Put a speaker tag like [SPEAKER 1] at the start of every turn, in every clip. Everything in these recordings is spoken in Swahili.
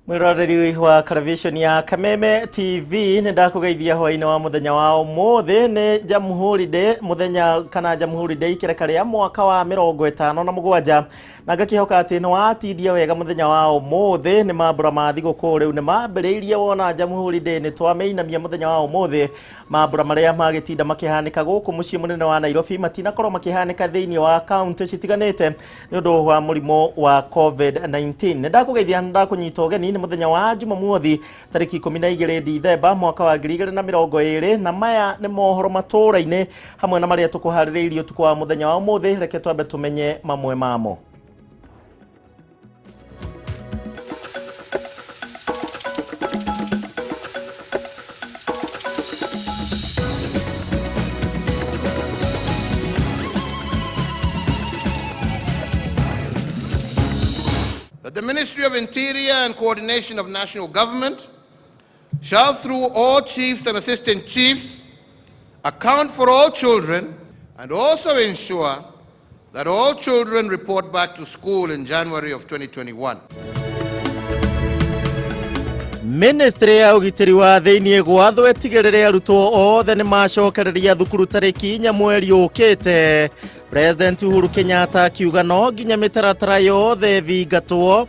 [SPEAKER 1] Mwiroreri wa television ya Kameme TV ndakugeithia hwaini wa muthenya wa umuthi ni Jamhuri Day muthenya kana Jamhuri Day kirekaria mwaka wa 57 na ngakihoka ati no atindia wega muthenya wa umuthi ni mambura ma thigũkũ riu ni mambĩrĩirie wona Jamhuri Day ni twameinamia muthenya wa umuthi mambura maria magitinda makihanika gũkũ muciĩ munene wa Nairobi matinakorwo makihanika thiini wa county citiganite ni undu wa murimo wa COVID-19 ndakugeithia ndakunyita ũgeni ni muthenya wa Jumamothi tariki 12 Dithemba mwaka wa 2020 na maya ni mohoro Matuuraini hamwe na maria tukuharĩrĩirio tukwa muthenya wa umuthi reke twambe tumenye mamwe mamo.
[SPEAKER 2] The Ministry of Interior and Coordination of National Government shall, through all chiefs and assistant chiefs, account for all children and also ensure that all children report back to school in January of 2021.
[SPEAKER 1] Ministry ya ugitiri wa thiini gwathwo etigirire arutwo othe ni macokereria thukuru tariki 4 mweri ukite. President Uhuru Kenyatta akiuga no nginya mitaratara yothe thingatwo.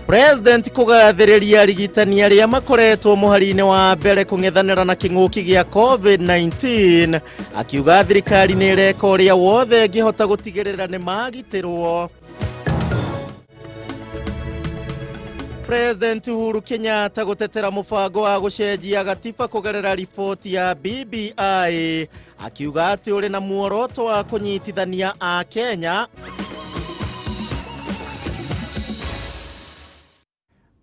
[SPEAKER 1] President kugathĩrĩria arigitani arĩa makoretwo mũhari-inĩ wa mbere kũng'ethanĩra na kĩng'ũki gĩa COVID-19 akiuga thirikari nĩ ĩreka ũrĩa wothe ĩngĩhota gũtigĩrĩra nĩ magitĩrwo. President Uhuru Kenyatta gutetera mubango wa gucenjia gatiba kugerera ripoti ya BBI akiuga ati uri na muoroto wa kunyitithania a Kenya.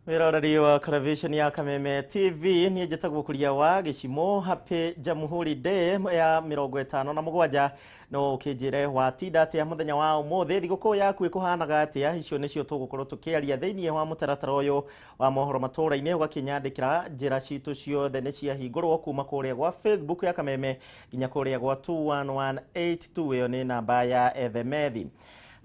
[SPEAKER 1] Mwiroreri wa television ya Kameme TV ni jetagwo Kuria wa Gichimu happy Jamhuri Day ya 57 no ukijire watinda atia muthenya wa umuthi thigũkũ yaku ikuhanaga atia icio nicio tugukorwo tukiaria thiini wa mutaratara uyu wa mohoro Matuuraini ugakinyandikira njira citu ciothe ni cia hingũrwo kuma kuria gwa Facebook ya Kameme nginya kuria gwa 21182 iyo ni namba ya Ethemethi.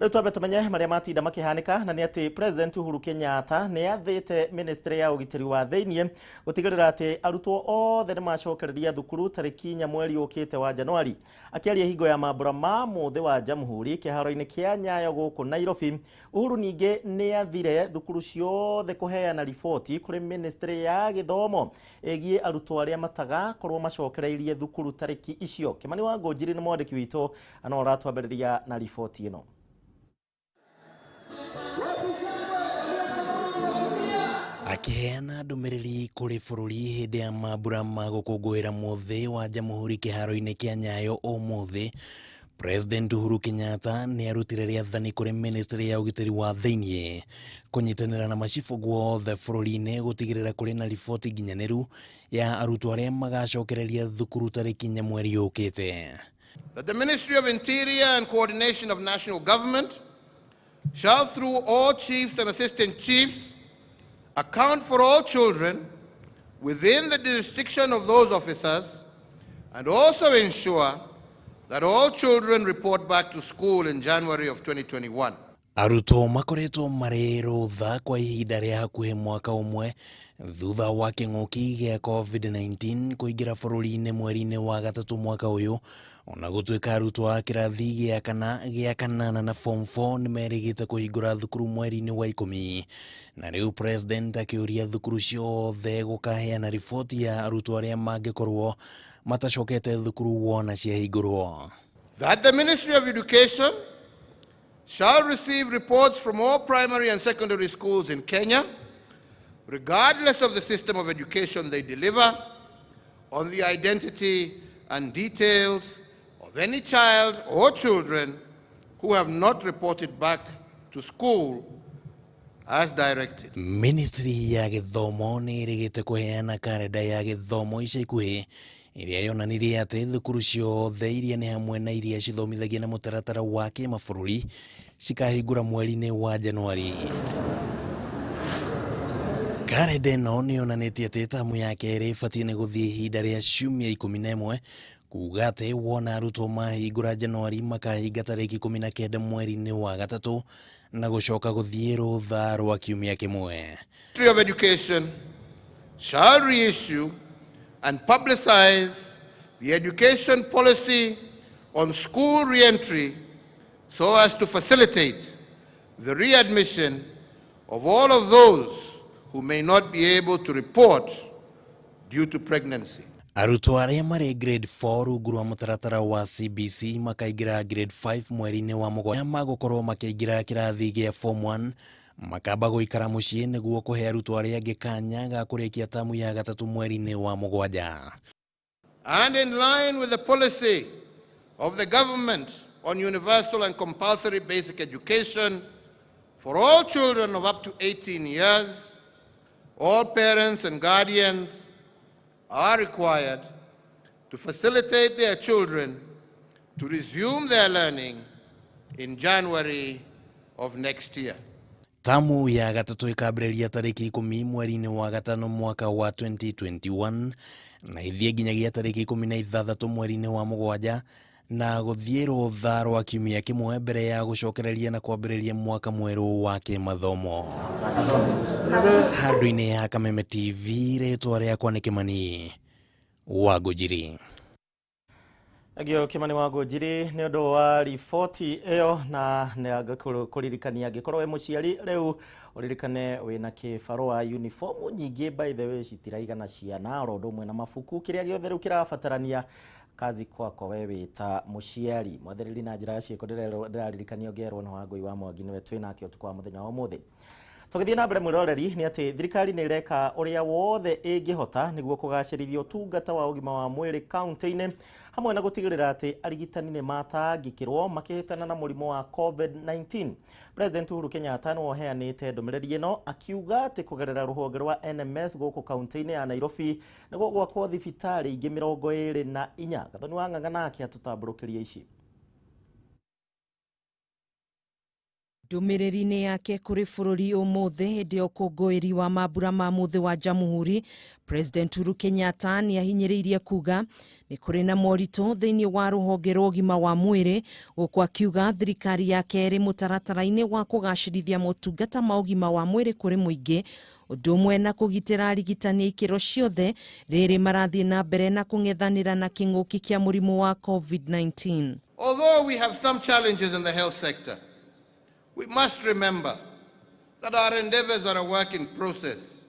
[SPEAKER 1] Rĩu twambe tumenye maria matinda makihanika na ni ati President Uhuru Kenyatta ni athĩte Ministry ya ugitiri wa thiini gutigĩrĩra ati arutwo othe ni macokereria thukuru tariki 4 mweri ukite wa Januari. Akiaria hingo ya mambura ma muthi wa Jamhuri kĩharo-inĩ kĩa Nyayo gũkũ Nairobi, Uhuru ningĩ ni athire thukuru ciothe kuheana riboti kuri Ministry ya Gĩthomo ĩgiĩ arutwo arĩa matagakorwo macokereirie thukuru tariki icio. Kimani wa Ngũnjiri ni mwandĩki witũ ano ratwambĩrĩria na riboti ĩno.
[SPEAKER 3] Akiheana ndũmĩrĩri kũrĩ bũrũri hĩndĩ ya mambura ma gũkũngũĩra mũthĩ wa Jamhuri kĩharo-inĩ kĩa Nyayo ũmũthĩ, President Uhuru Kenyatta nĩ arutire rĩathani kũrĩ Ministry ya ugitiri wa thiini kũnyitanĩra na macibũ guothe bũrũri-inĩ gũtigĩrĩra kũrĩ na riboti nginyanĩru ya arutwo arĩa magacokereria thukuru tariki 4 mweri ũkĩte.
[SPEAKER 2] That the Ministry of Interior and Coordination of National Government shall, through all chiefs and assistant chiefs, account for all children within the jurisdiction of those officers and also ensure that all children report back to school in January of 2021.
[SPEAKER 3] Arutwo makoretwo marĩ rũtha kwa ihinda rĩa hakuhĩ mwaka ũmwe thutha wa kĩng'ũki gĩa COVID-19 kũingĩra bũrũri-inĩ mweri-inĩ wa gatatũ mwaka ũyũ, ona gũtuĩka arutwo a kĩrathi gĩa kanana na form 4 nĩ merĩgĩte kũhingũra thukuru mweri-inĩ wa 10. Na rĩu President akĩũria thukuru ciothe gũkaheana riboti ya arutwo arĩa mangĩkorwo matacokete thukuru wona ciahingũrwo.
[SPEAKER 2] That the Ministry of Education shall receive reports from all primary and secondary schools in Kenya, regardless of the system of education they deliver, on the identity and details of any child or children who have not reported back to school as directed.
[SPEAKER 3] Ministry ya Gĩthomo nĩ ĩrĩgĩte kũheana karenda ya gĩthomo ica ikuhĩ iria yonanirie atĩ thukuru ciothe iria nĩ hamwe na iria cithomithagia na mũtaratara wa kĩmabũrũri cikahingũra mweri-inĩ wa Januari. Karenda ĩno nĩ yonanĩtie atĩ tamu ya kerĩ ĩbatiĩ nĩ gũthiĩ ihinda rĩa ciumia 11 kuga ati wona arutwo mahingũra Januari makahinga tariki 19 mweri-inĩ wa gatatũ na gucoka guthie rutha rwa kiumia kimwe.
[SPEAKER 2] Ministry of Education shall reissue and publicize the education policy on school re-entry so as to facilitate the readmission of all of those who may not be able to report due to pregnancy.
[SPEAKER 3] Arutwo aria mari grade 4 rungu rwa mutaratara wa CBC makaingira grade 5 mweri-ini wa Mũgwanja magukorwo makiingira kirathi gia form 1 makamba guikara mucii niguo kuhe arutwo aria angi kanya ga kurikia tamu ya gatatu mweri-ini wa Mũgwanja.
[SPEAKER 2] And in line with the policy of the government on universal and compulsory basic education for all children of up to 18 years, all parents and guardians are required to facilitate their children to resume their learning in January of next year.
[SPEAKER 3] Tamu ya gatatu ikambĩrĩria tarĩki 10 mweri-ini wa gatano mwaka wa 2021 na ithie nginyagia tarĩki 16 mweri-ini wa Mũgwanja na guthie rutha rwa kiumia kimwe mbere ya gucokereria na kwambĩrĩria mwaka mwerũ wa kimathomo. Handũ-inĩ ya Kameme TV, rĩtwa rĩakwa nĩ Kimani wa Ngũnjiri.
[SPEAKER 1] Agio Kimani wa Ngũnjiri nĩ ũndũ wa riboti ĩyo na nĩngũkũririkania angĩkorwo wĩ mũciari rĩu ũririkane wĩna kĩbarũa uniform nyingĩ by the way citiraigana ciana oro ũndũ ũmwe na mabuku kĩrĩa gĩothe rĩu kĩrabatarania kazi kwako wewe ta mũciari mwathĩrĩri na njĩra ya ciĩko ndĩraririkania ngerwo na Wangũi wa Mwangi nĩwe twĩnake ũtukũ wa mũthenya wa ũmũthĩ. Tũgĩthiĩ na mbere mwĩroreri nĩ atĩ thirikari nĩ ĩreka ũrĩa wothe ĩngĩhota nĩguo kũgacĩrithia ũtungata wa ũgima wa mwĩrĩ kaunti-inĩ hamwe na gũtigĩrĩra atĩ arigitani nĩ matangĩkĩrwo makĩhĩtana na mũrimũ wa COVID-19. President Uhuru Kenyatta nĩ woheanĩte ndũmĩrĩri ĩno akiuga atĩ kũgerera rũhonge rwa NMS gũkũ kaunti-inĩ ya Nairobi nĩguo gwakwo thibitarĩ ingĩ 24. Gathoni wa Ng'ang'a nake atũtambũrũkĩria ici.
[SPEAKER 4] Ndũmĩrĩri-inĩ yake kũrĩ bũrũri ũmũthĩ hĩndĩ ya ũkũngũĩri wa mambura ma mũthĩ wa Jamhuri, President Uhuru Kenyatta nĩ ahinyĩrĩirie kuga nĩ kũrĩ na moritũ thĩinĩ wa rũhonge rwa ũgima wa mwĩrĩ, gũkũ akiuga thirikari yake ĩrĩ mũtaratara-inĩ wa kũgacĩrithia motungata ma ũgima wa mwĩrĩ kũrĩ mũingĩ, ũndũ ũmwe na kũgitĩra arigitani ikĩro ciothe rĩrĩ marathiĩ na mbere na kũng'ethanĩra na kĩng'ũki kĩa mũrimũ wa COVID-19.
[SPEAKER 2] Although we have some challenges in the health sector, we must remember that our endeavors are a work in process.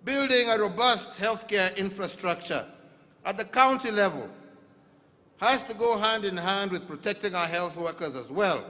[SPEAKER 2] Building a robust healthcare infrastructure at the county level has to go hand in hand with protecting our health workers as well.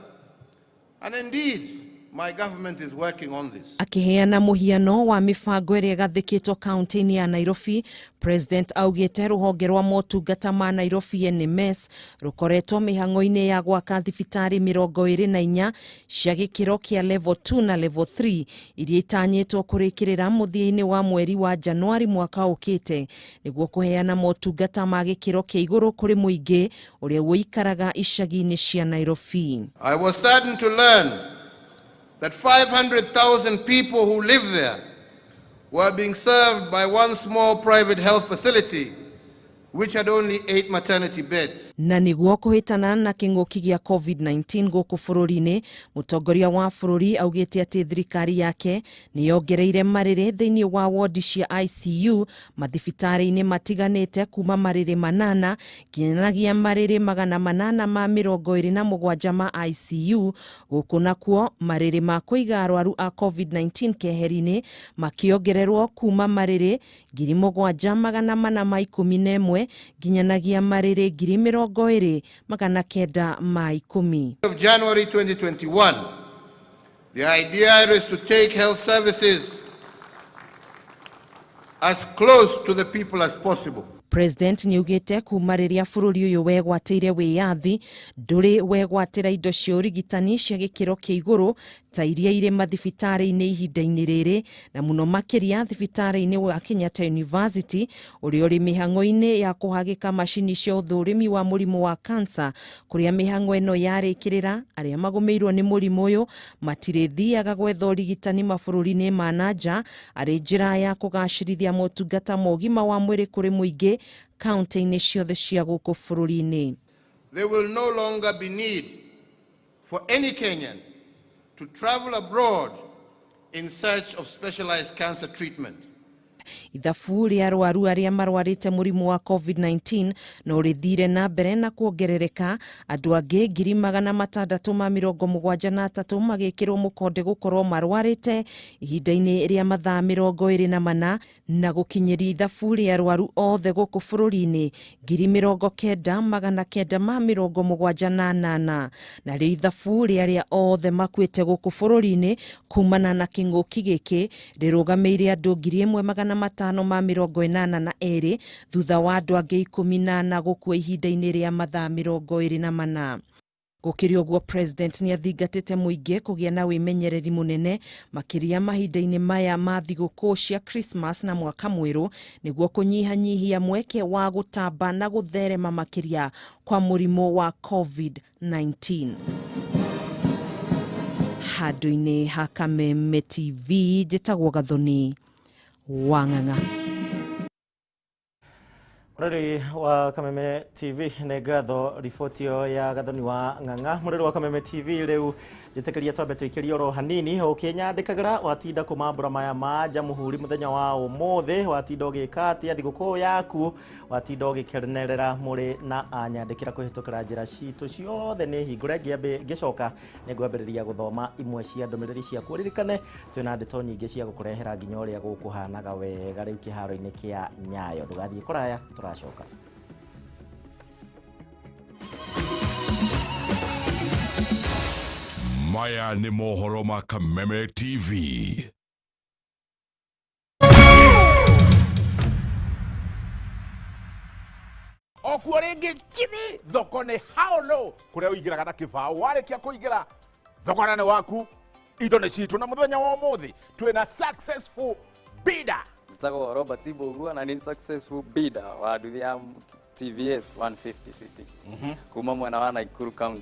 [SPEAKER 2] And indeed, my government is working on this.
[SPEAKER 4] Akiheana mũhiano wa mĩbango ĩrĩa ĩgathĩkĩtwo kaunti-inĩ ya Nairobi, President augĩte rũhonge rwa motungata ma Nairobi NMS rũkoretwo mĩhang'o-inĩ ya gwaka thibitarĩ 24 cia gĩkĩro kĩa level 2 na level 3 iria itanyĩtwo kũrĩkĩrĩra mũthia-inĩ wa mweri wa Januari mwaka ũkĩte nĩguo kũheana motungata ma gĩkĩro kĩa igũrũ kũrĩ mũingĩ ũrĩa wũikaraga icagi-inĩ cia Nairobi.
[SPEAKER 2] I was saddened to learn that 500,000 people who live there were being served by one small private health facility which had only 8 maternity beds.
[SPEAKER 4] Na nĩguo kũhĩtana na kĩng'ũki gĩa COVID-19 gũkũ bũrũri-inĩ, mũtongoria wa bũrũri augĩte atĩ thirikari yake nĩ yongereire marĩrĩ thĩinĩ wa wodi cia ICU mathibitarĩ-inĩ matiganĩte kuma marĩrĩ 8 nginyagia marĩrĩ 827 ma ICU, gũkũ nakuo marĩrĩ ma kũiga arwaru a COVID-19 keheri-inĩ makĩongererwo kuma marĩrĩ 7,411 nginyanagia marĩrĩ 20,910.
[SPEAKER 2] Of January 2021, the idea is to take health services as close to the people as possible.
[SPEAKER 4] President niugite kuma rĩrĩa bũrũri ũyũ wegwatĩire wĩyathi ndũrĩ wegwatĩra indo cia ũrigitani cia gĩkĩro kĩa igũrũ ta iria irĩ mathibitarĩ-inĩ ihinda-inĩ rĩrĩ, na mũno makĩria thibitarĩ-inĩ wa Kenyatta University ũrĩa ũrĩ mĩhang'o-inĩ ya kũhagĩka macini cia ũthũrimi wa mũrimũ wa cancer, kũrĩa mĩhang'o ĩno yarĩkĩrĩra arĩa magũmĩirwo nĩ mũrimũ ũyũ matirĩthiaga gwetha ũrigitani mabũrũri-inĩ ma nanja arĩ njĩra ya kũgacĩrithia motungata ma ũgima wa mwĩrĩ kũrĩ mũingĩ kaunti-inĩ ciothe cia gũkũ bũrũri-inĩ.
[SPEAKER 2] There will no longer be need for any Kenyan to travel abroad in search of specialized cancer treatment.
[SPEAKER 4] Ithabu ria arwaru aria marwarite murimu wa COVID-19 no rithire na mbere na kuongerereka, andu angi 673 magikirwo mukonde gukorwo marwarite ihinda-ini ria mathaa 24 na gukinyiria ithabu ria arwaru othe guku bururi-ini 90,978 na rio ithabu ria othe makuite guku bururi-ini kumana na king'uki giki rirugameire andu 1,582 thutha wa andu angi 18 gukua ihinda-ini ria mathaa 24. Gukiria uguo, president ni athingatite muingi kugia na wimenyereri munene makiria mahinda-ini maya ma thigũkũ cia Christmas na mwaka mweru niguo kunyihanyihia mweke wa gutamba na gutherema makiria kwa murimu wa COVID-19. Handu-ini ha Kameme TV, njitagwo Gathoni wa Ng'ang'a.
[SPEAKER 1] Mureri wa Kameme TV nĩ ngatho riboti ya Gathoni wa Ng'ang'a. Mureri wa Kameme TV rĩu njĩtĩkĩria twambe tũikĩrie oro hanini ũkĩnyandĩkagĩra watinda kumambura maya ma Jamhuri muthenya wa ũmũthĩ, watinda ũgĩka atĩa thigũkũ yaku, watinda ũgĩkenerera mũrĩ na anyandĩkĩra kũhĩtũkĩra njĩra citũ ciothe nĩ hingũre. Ngĩcoka nĩ ngwambĩrĩria gũthoma imwe cia ndũmĩrĩri ciaku. Ũririkane twĩna ndeto nyingĩ cia gũkũrehera nginya ũrĩa gũkũhanaga wega rĩu kĩharo-inĩ kĩa Nyayo. Ndũgathiĩ kũraya, tũracoka.
[SPEAKER 5] Maya ni mohoro ma Kameme TV.
[SPEAKER 6] Okuo ringi Jimmy thoko ni haolo kuria uigiraga na kibao warikia kuigira thogora ni waku indo ni citu na muthenya wa umuthi twina successful bidder.
[SPEAKER 7] Zitago Robert Ibogua na ni successful bidder wa nduthi ya TVS 150cc kuma mwena wa Nakuru County.